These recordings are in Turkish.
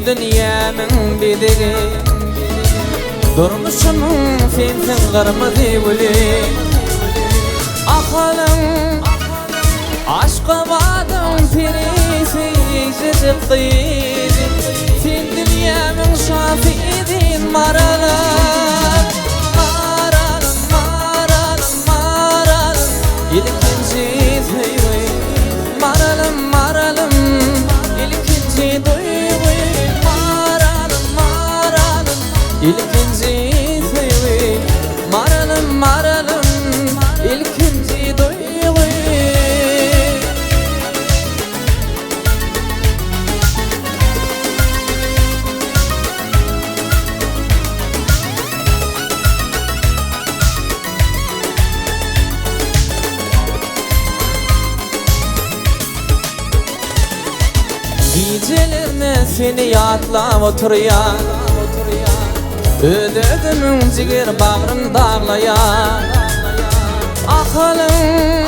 bu dünyanın bedeli. Durmuşum sensin kırmızı gülü. Akalım aşka vadım pirisi cıcıktıydı. Sen dünyanın şafidin maralım. Maralım, maralım, maralım. İlkinci duygu. Maralım, maralım. İlkinci duygu. Maralım, maralım. İlkinci duygu. Maralım, maralım. İlkinci duygu. Gecelerine seni yadlap oturuyan, ödödümün ciger bağrın dağlayan. Akalım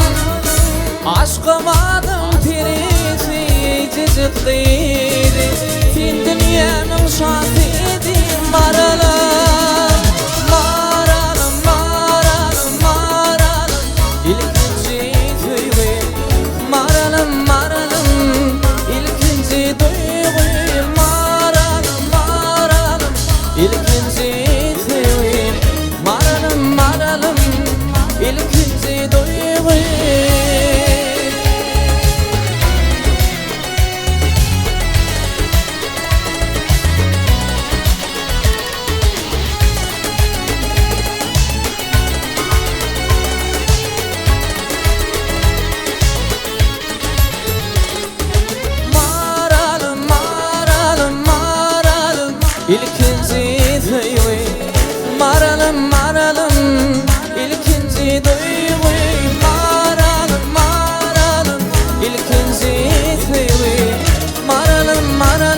aşka vadım pirisi cıcıklıydı. Sen dünyanın şahidin maralım. Maralım, maralım, maralım. İlkinci duygu. Maralım, maralım. İlkinci duygu. Maralım, maralım. İlkinci duygu. Maralım, maralım. İlkinci duygu. Maralım, maralım, maralım. İlkinci duygu. Maralım, maralım. İlkinci duygu. Maralım, maralım. İlkinci duygu. Maralım, maralım.